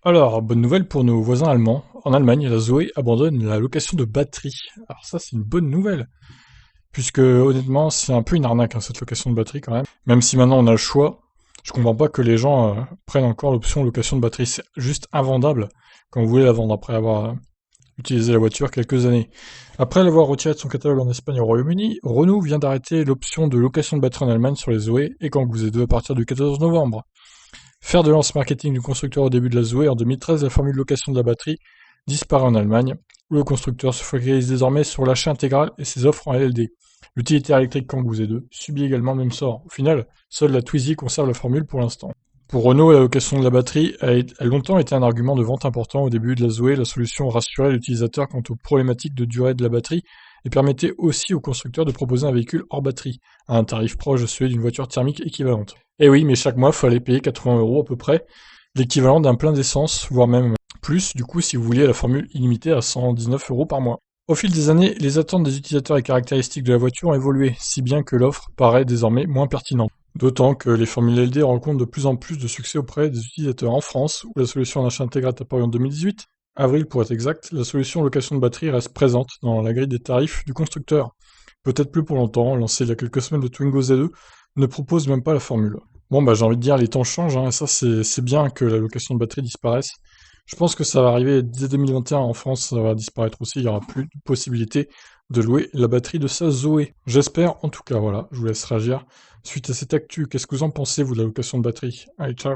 Alors, bonne nouvelle pour nos voisins allemands. En Allemagne, la Zoé abandonne la location de batterie. Alors ça, c'est une bonne nouvelle. Puisque, honnêtement, c'est un peu une arnaque, hein, cette location de batterie, quand même. Même si maintenant on a le choix, je comprends pas que les gens prennent encore l'option location de batterie. C'est juste invendable quand vous voulez la vendre après avoir utilisé la voiture quelques années. Après l'avoir retirée de son catalogue en Espagne et au Royaume-Uni, Renault vient d'arrêter l'option de location de batterie en Allemagne sur les Zoé et Kangoo Z2 à partir du 14 novembre. Faire de lance marketing du constructeur au début de la Zoé en 2013, la formule location de la batterie disparaît en Allemagne, où le constructeur se focalise désormais sur l'achat intégral et ses offres en LLD. L'utilitaire électrique Kangoo Z2 subit également le même sort. Au final, seule la Twizy conserve la formule pour l'instant. Pour Renault, la location de la batterie a longtemps été un argument de vente important. Au début de la Zoé, la solution rassurait l'utilisateur quant aux problématiques de durée de la batterie et permettait aussi au constructeur de proposer un véhicule hors batterie, à un tarif proche de celui d'une voiture thermique équivalente. Et oui, mais chaque mois, il fallait payer 80 € à peu près, l'équivalent d'un plein d'essence, voire même plus, du coup, si vous vouliez la formule illimitée à 119 € par mois. Au fil des années, les attentes des utilisateurs et caractéristiques de la voiture ont évolué, si bien que l'offre paraît désormais moins pertinente. D'autant que les formules LD rencontrent de plus en plus de succès auprès des utilisateurs. En France, où la solution d'achat intégré est apparue en 2018, avril pour être exact, la solution location de batterie reste présente dans la grille des tarifs du constructeur. Peut-être plus pour longtemps, lancé il y a quelques semaines, le Twingo Z2 ne propose même pas la formule. Bon bah j'ai envie de dire les temps changent, hein, et ça c'est bien que la location de batterie disparaisse. Je pense que ça va arriver dès 2021 en France, ça va disparaître aussi, il n'y aura plus de possibilité de louer la batterie de sa Zoé. J'espère en tout cas, voilà, je vous laisse réagir. Suite à cette actu, qu'est-ce que vous en pensez vous de la location de batterie? Allez, ciao.